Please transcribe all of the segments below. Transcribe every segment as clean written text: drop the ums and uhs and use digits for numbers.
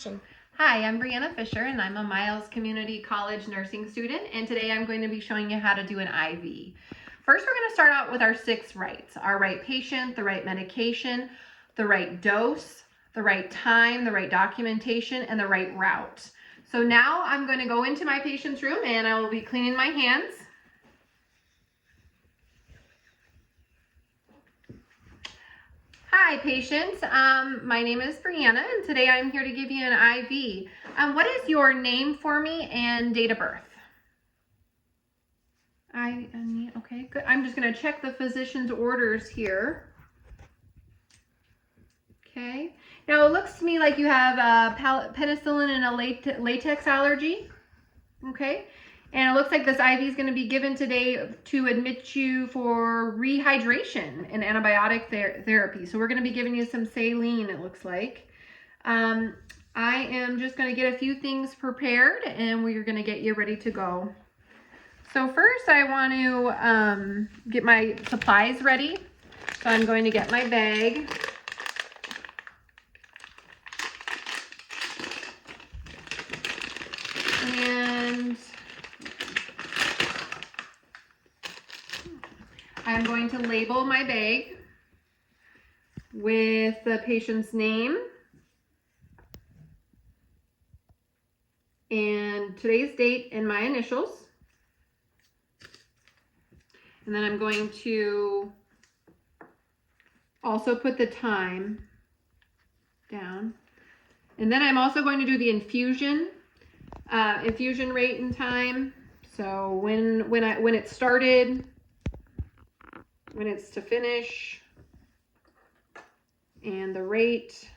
Hi, I'm Brianna Fisher and I'm a Miles Community College nursing student, and today I'm going to be showing you how to do an IV. First, we're going to start out with our 6 rights: our right patient, the right medication, the right dose, the right time, the right documentation, and the right route. So now I'm going to go into my patient's room and I will be cleaning my hands. Hi patients, my name is Brianna and today I'm here to give you an IV. What is your name for me and date of birth? Okay, good. I'm just going to check the physician's orders here. Okay, now it looks to me like you have penicillin and a latex allergy. Okay, and it looks like this IV is going to be given today to admit you for rehydration and antibiotic therapy. So we're going to be giving you some saline, it looks like. I am just going to get a few things prepared and we're going to get you ready to go. So first I want to get my supplies ready. So I'm going to get my bag. And I'm going to label my bag with the patient's name and today's date and my initials. And then I'm going to also put the time down. And then I'm also going to do the infusion rate and time. So when it started, when it's to finish, and the rate.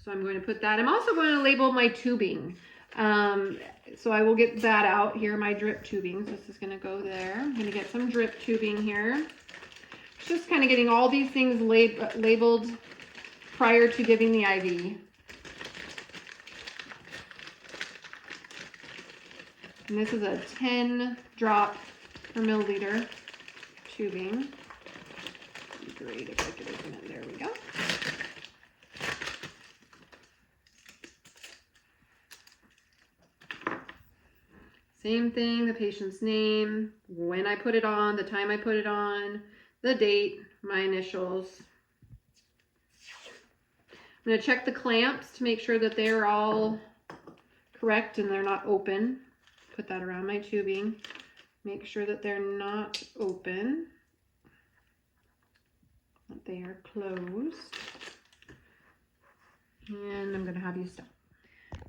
So I'm going to put that. I'm also going to label my tubing. So I will get that out here, my drip tubing. So this is going to go there. I'm going to get some drip tubing here. Just kind of getting all these things labeled prior to giving the IV. And this is a 10 drop per milliliter tubing. Great if I could open it. There we go. Same thing, the patient's name, when I put it on, the time I put it on, the date, my initials. I'm going to check the clamps to make sure that they're all correct and they're not open. Put that around my tubing. Make sure that they're not open, that they are closed. And I'm going to have you stop.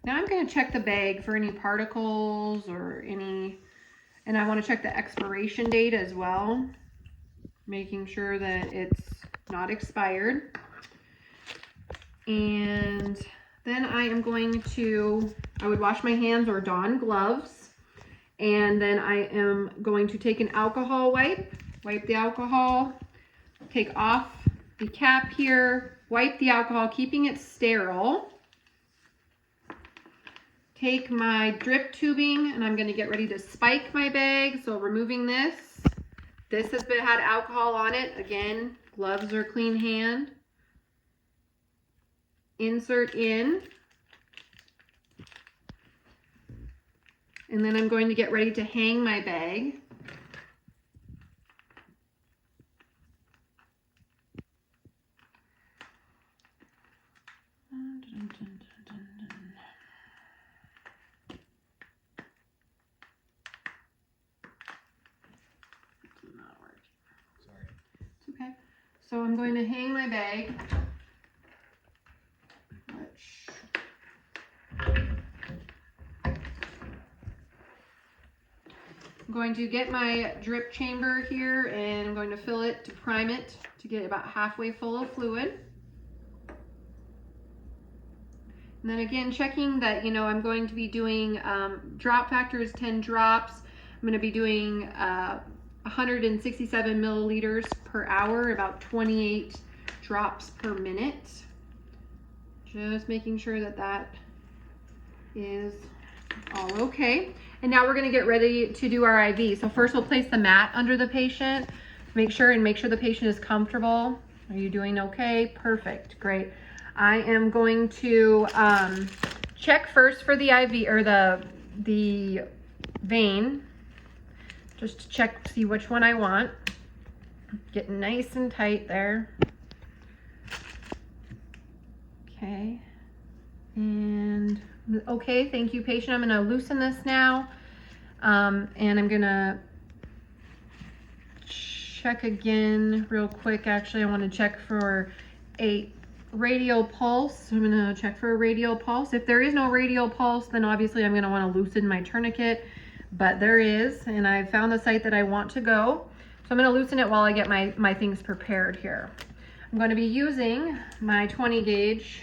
Now I'm going to check the bag for any particles or any, and I want to check the expiration date as well, making sure that it's not expired. And then I am going to, I would wash my hands or don gloves. And then I am going to take an alcohol wipe the alcohol, take off the cap here, wipe the alcohol, keeping it sterile. Take my drip tubing and I'm going to get ready to spike my bag. So removing this. This has had alcohol on it. Again, gloves or clean hand. Insert in. And then I'm going to get ready to hang my bag. Okay, so I'm going to hang my bag. I'm going to get my drip chamber here and I'm going to fill it to prime it to get about halfway full of fluid. And then again, checking that, I'm going to be doing drop factor is 10 drops. I'm going to be doing 167 milliliters per hour, about 28 drops per minute. Just making sure that that is all okay. And now we're going to get ready to do our IV. So first we'll place the mat under the patient. Make sure the patient is comfortable. Are you doing okay? Perfect. Great. I am going to check first for the IV or the vein, just to check, see which one I want. Getting nice and tight there. Okay, and okay, thank you, patient. I'm gonna loosen this now, and I'm gonna check again real quick. Actually, I want to check for a radial pulse. I'm gonna check for a radial pulse. If there is no radial pulse, then obviously I'm gonna want to loosen my tourniquet, but there is, and I found the site that I want to go. So I'm gonna loosen it while I get my things prepared here. I'm going to be using my 20 gauge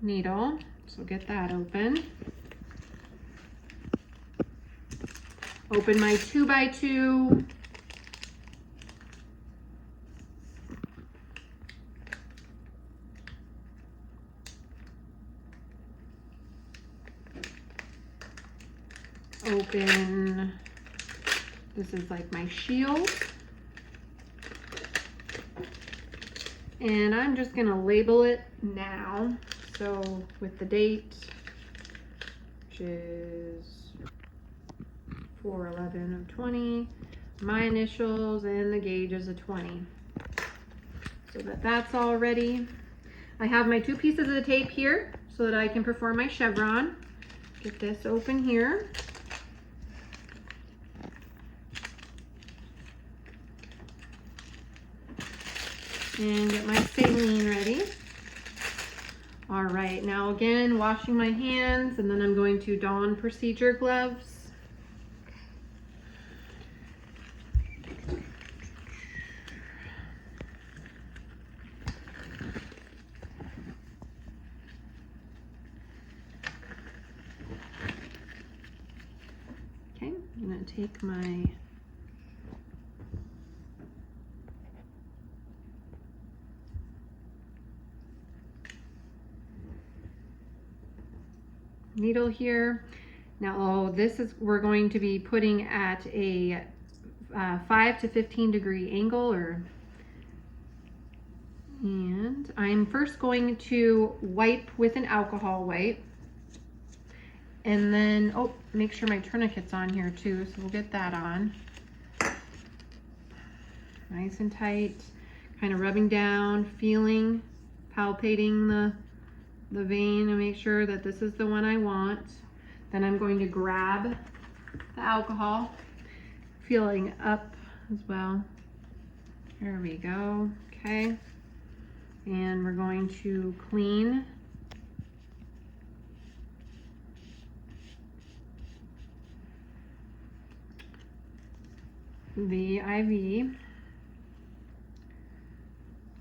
needle. So get that open. Open my 2x2. Open, this is like my shield. And I'm just gonna label it now. So with the date, which is 4/11 of 20, my initials, and the gauge is a 20. So that's all ready. I have my 2 pieces of the tape here so that I can perform my chevron. Get this open here. And get my saline ready. All right, now again, washing my hands, and then I'm going to don procedure gloves. Okay, I'm gonna take my needle here. Now we're going to be putting at a 5 to 15 degree angle, and I'm first going to wipe with an alcohol wipe, and then make sure my tourniquet's on here too, so we'll get that on. Nice and tight, kind of rubbing down, feeling, palpating the vein to make sure that this is the one I want. Then I'm going to grab the alcohol, feeling up as well. There we go. Okay. And we're going to clean the IV.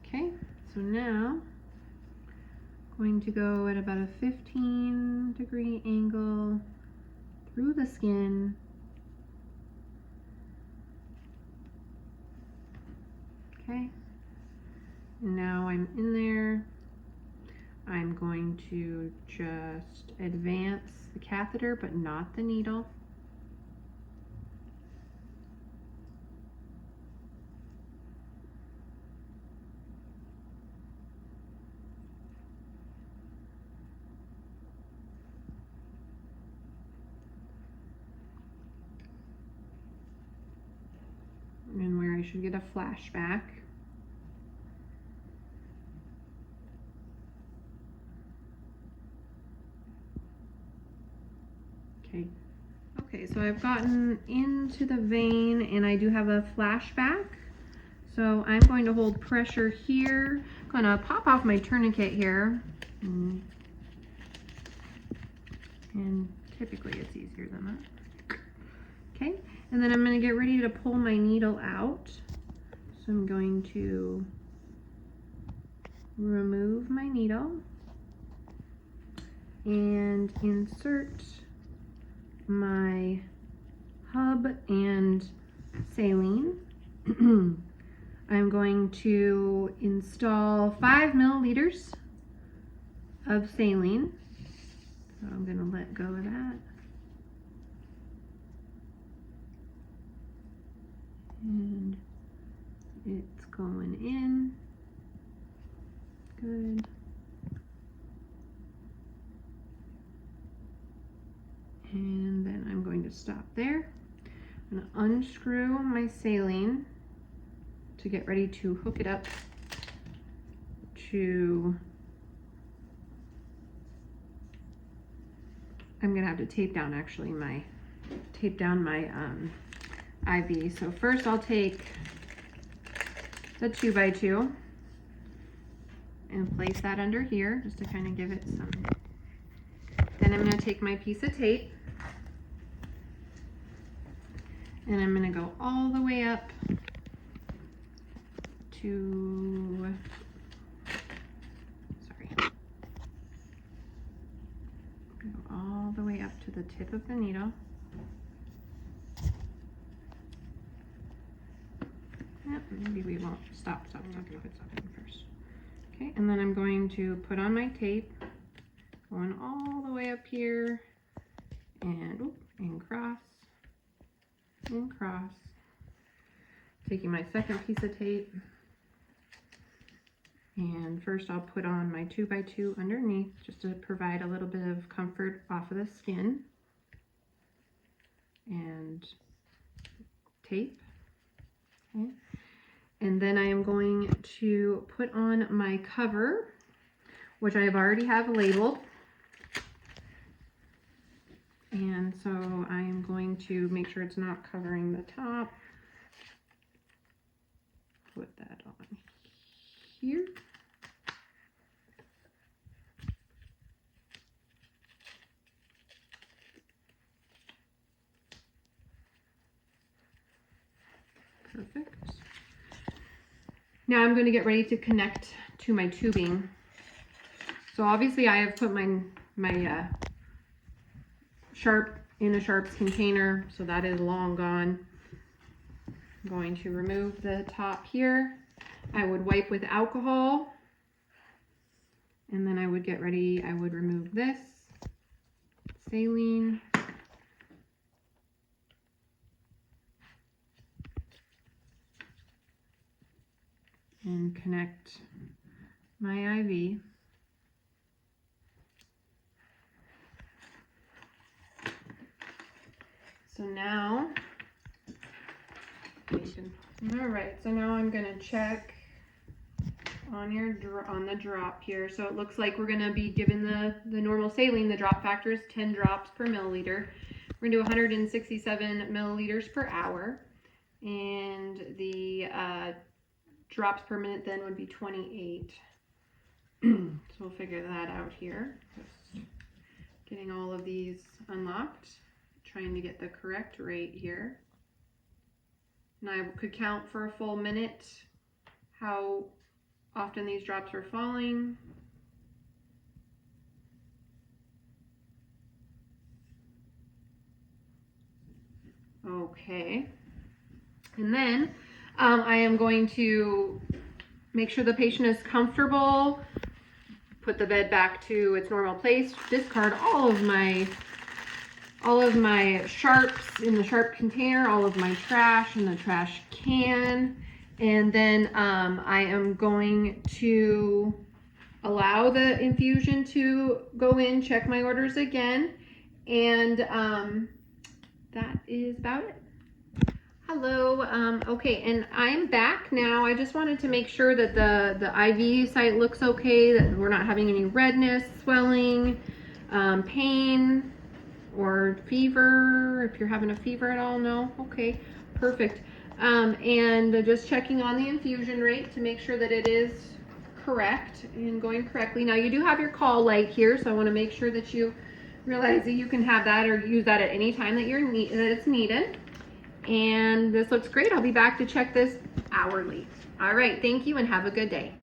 Okay, so now going to go at about a 15 degree angle through the skin. Okay, and now I'm in there. I'm going to just advance the catheter, but not the needle. And where I should get a flashback. Okay, so I've gotten into the vein and I do have a flashback. So I'm going to hold pressure here. I'm gonna pop off my tourniquet here. And typically it's easier than that. Okay, and then I'm gonna get ready to pull my needle out. So I'm going to remove my needle and insert my hub and saline. I'm going to install 5 milliliters of saline. So I'm going to let go of that. And it's going in. good. And then I'm going to stop there. I'm going to unscrew my saline to get ready to hook it up to, I'm going to have to tape down actually my IV. So first I'll take the 2x2 and place that under here just to kind of give it some. Then I'm going to take my piece of tape and I'm going to go all the way up to, sorry, go all the way up to the tip of the needle. Yep, maybe we won't stop first. Okay, and then I'm going to put on my tape, going all the way up here, and cross, and cross. Taking my second piece of tape, and first I'll put on my 2x2 underneath just to provide a little bit of comfort off of the skin, and tape. Okay. And then I am going to put on my cover, which I already have labeled. And so I am going to make sure it's not covering the top. Put that on here. Perfect. Now I'm going to get ready to connect to my tubing. So obviously I have put my sharp in a sharps container, so that is long gone. I'm going to remove the top here. I would wipe with alcohol, and then I would get ready. I would remove this saline. And connect my IV. So now, all right, so now I'm gonna check on the drop here. So it looks like we're gonna be given the normal saline. The drop factor is 10 drops per milliliter. We're gonna do 167 milliliters per hour. And the drops per minute then would be 28. So we'll figure that out here. Just getting all of these unlocked, trying to get the correct rate here. And I could count for a full minute how often these drops are falling. Okay. And then I am going to make sure the patient is comfortable, put the bed back to its normal place, discard all of my sharps in the sharp container, all of my trash in the trash can, and then I am going to allow the infusion to go in, check my orders again, and that is about it. Hello, okay, and I'm back now. I just wanted to make sure that the IV site looks okay, that we're not having any redness, swelling, pain, or fever. If you're having a fever at all, no? Okay, perfect. And just checking on the infusion rate to make sure that it is correct and going correctly. Now you do have your call light here, so I want to make sure that you realize that you can have that or use that at any time that it's needed. And this looks great. I'll be back to check this hourly. All right, thank you and have a good day.